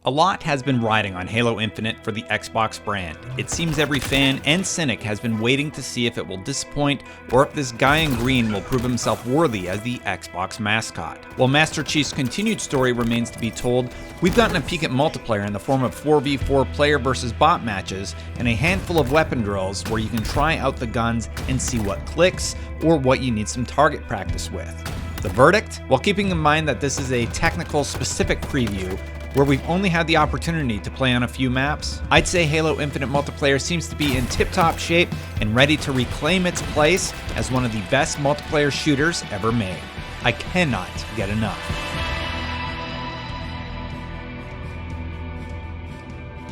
A lot has been riding on Halo Infinite for the Xbox brand. It seems every fan and cynic has been waiting to see if it will disappoint or if this guy in green will prove himself worthy as the Xbox mascot. While Master Chief's continued story remains to be told, we've gotten a peek at multiplayer in the form of 4v4 player versus bot matches and a handful of weapon drills where you can try out the guns and see what clicks or what you need some target practice with. The verdict? While keeping in mind that this is a technical specific preview, where we've only had the opportunity to play on a few maps, I'd say Halo Infinite multiplayer seems to be in tip-top shape and ready to reclaim its place as one of the best multiplayer shooters ever made. I cannot get enough.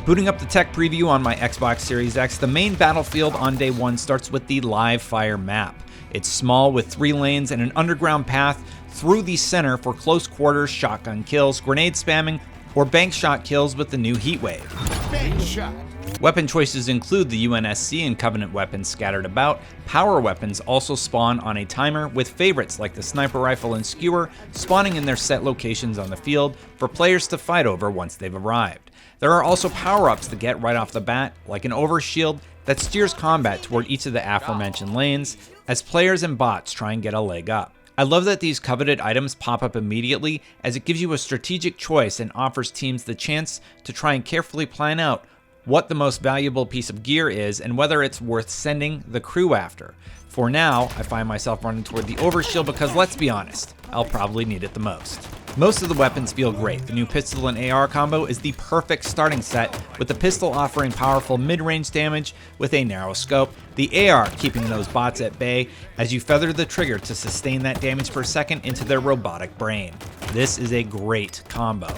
Booting up the tech preview on my Xbox Series X, the main battlefield on day one starts with the live fire map. It's small with 3 lanes and an underground path through the center for close quarters shotgun kills, grenade spamming, or bank shot kills with the new Heatwave. Bank shot. Weapon choices include the UNSC and Covenant weapons scattered about. Power weapons also spawn on a timer, with favorites like the sniper rifle and skewer spawning in their set locations on the field for players to fight over once they've arrived. There are also power-ups to get right off the bat, like an overshield that steers combat toward each of the aforementioned lanes as players and bots try and get a leg up. I love that these coveted items pop up immediately, as it gives you a strategic choice and offers teams the chance to try and carefully plan out what the most valuable piece of gear is and whether it's worth sending the crew after. For now, I find myself running toward the overshield because, let's be honest, I'll probably need it the most. Most of the weapons feel great. The new pistol and AR combo is the perfect starting set, with the pistol offering powerful mid-range damage with a narrow scope, the AR keeping those bots at bay as you feather the trigger to sustain that damage per second into their robotic brain. This is a great combo.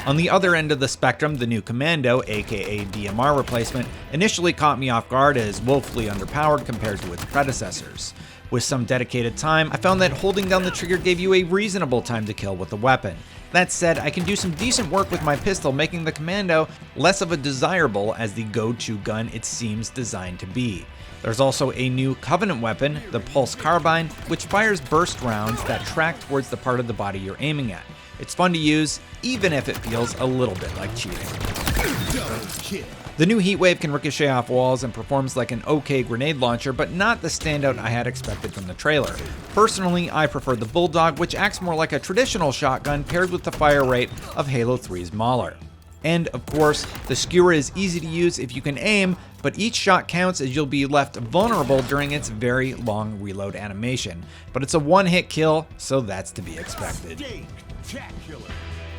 On the other end of the spectrum, the new Commando, aka DMR replacement, initially caught me off guard as woefully underpowered compared to its predecessors. With some dedicated time, I found that holding down the trigger gave you a reasonable time to kill with the weapon. That said, I can do some decent work with my pistol, making the Commando less of a desirable as the go-to gun it seems designed to be. There's also a new Covenant weapon, the Pulse Carbine, which fires burst rounds that track towards the part of the body you're aiming at. It's fun to use, even if it feels a little bit like cheating. The new Heatwave can ricochet off walls and performs like an okay grenade launcher, but not the standout I had expected from the trailer. Personally, I prefer the Bulldog, which acts more like a traditional shotgun paired with the fire rate of Halo 3's Mauler. And of course, the skewer is easy to use if you can aim, but each shot counts as you'll be left vulnerable during its very long reload animation. But it's a one-hit kill, so that's to be expected.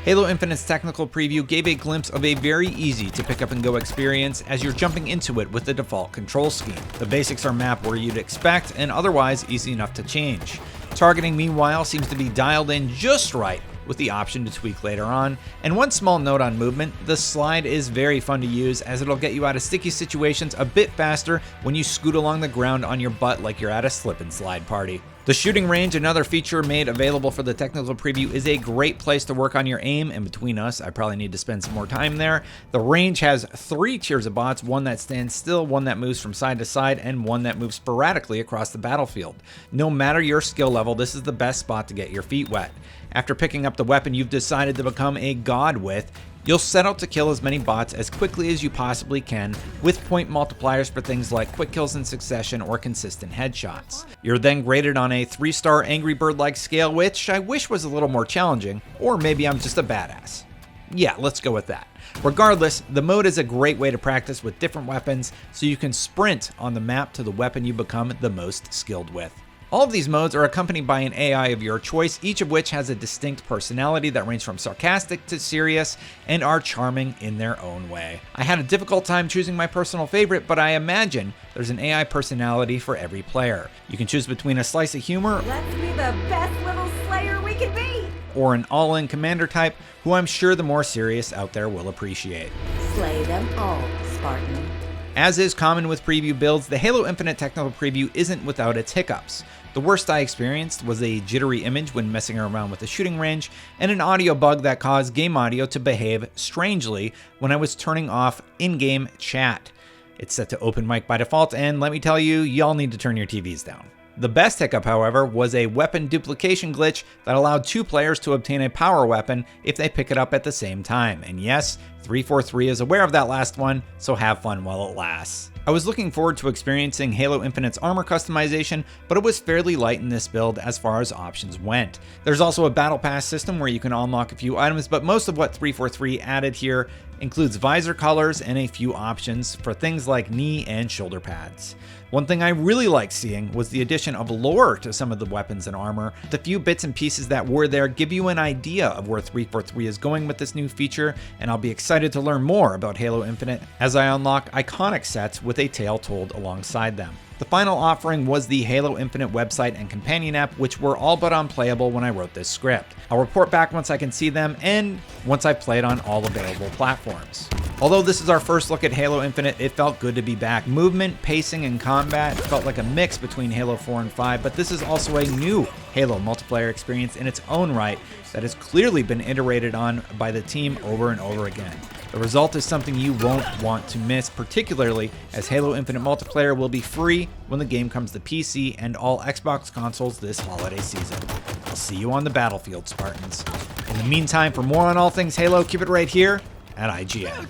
Halo Infinite's technical preview gave a glimpse of a very easy to pick up and go experience as you're jumping into it with the default control scheme. The basics are mapped where you'd expect and otherwise easy enough to change. Targeting, meanwhile, seems to be dialed in just right, with the option to tweak later on. And one small note on movement, the slide is very fun to use as it'll get you out of sticky situations a bit faster when you scoot along the ground on your butt like you're at a slip and slide party. The shooting range, another feature made available for the technical preview, is a great place to work on your aim, and between us, I probably need to spend some more time there. The range has 3 tiers of bots, one that stands still, one that moves from side to side, and one that moves sporadically across the battlefield. No matter your skill level, this is the best spot to get your feet wet. After picking up the weapon you've decided to become a god with, you'll set out to kill as many bots as quickly as you possibly can, with point multipliers for things like quick kills in succession or consistent headshots. You're then graded on a 3-star Angry Bird-like scale, which I wish was a little more challenging, or maybe I'm just a badass. Yeah, let's go with that. Regardless, the mode is a great way to practice with different weapons, so you can sprint on the map to the weapon you become the most skilled with. All of these modes are accompanied by an AI of your choice, each of which has a distinct personality that range from sarcastic to serious and are charming in their own way. I had a difficult time choosing my personal favorite, but I imagine there's an AI personality for every player. You can choose between a slice of humor, let's be the best little slayer we can be, or an all-in commander type who I'm sure the more serious out there will appreciate. Slay them all, Spartan. As is common with preview builds, the Halo Infinite technical preview isn't without its hiccups. The worst I experienced was a jittery image when messing around with the shooting range, and an audio bug that caused game audio to behave strangely when I was turning off in-game chat. It's set to open mic by default, and let me tell you, y'all need to turn your TVs down. The best hiccup, however, was a weapon duplication glitch that allowed 2 players to obtain a power weapon if they pick it up at the same time. And yes, 343 is aware of that last one, so have fun while it lasts. I was looking forward to experiencing Halo Infinite's armor customization, but it was fairly light in this build as far as options went. There's also a battle pass system where you can unlock a few items, but most of what 343 added here includes visor colors and a few options for things like knee and shoulder pads. One thing I really liked seeing was the addition of lore to some of the weapons and armor. The few bits and pieces that were there give you an idea of where 343 is going with this new feature, and I'll be excited to learn more about Halo Infinite as I unlock iconic sets with a tale told alongside them. The final offering was the Halo Infinite website and companion app, which were all but unplayable when I wrote this script. I'll report back once I can see them and once I've played on all available platforms. Although this is our first look at Halo Infinite, it felt good to be back. Movement, pacing, and combat felt like a mix between Halo 4 and 5, but this is also a new Halo multiplayer experience in its own right that has clearly been iterated on by the team over and over again. The result is something you won't want to miss, particularly as Halo Infinite multiplayer will be free when the game comes to PC and all Xbox consoles this holiday season. I'll see you on the battlefield, Spartans. In the meantime, for more on all things Halo, keep it right here at IGN.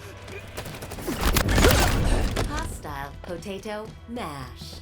Hostile potato mash.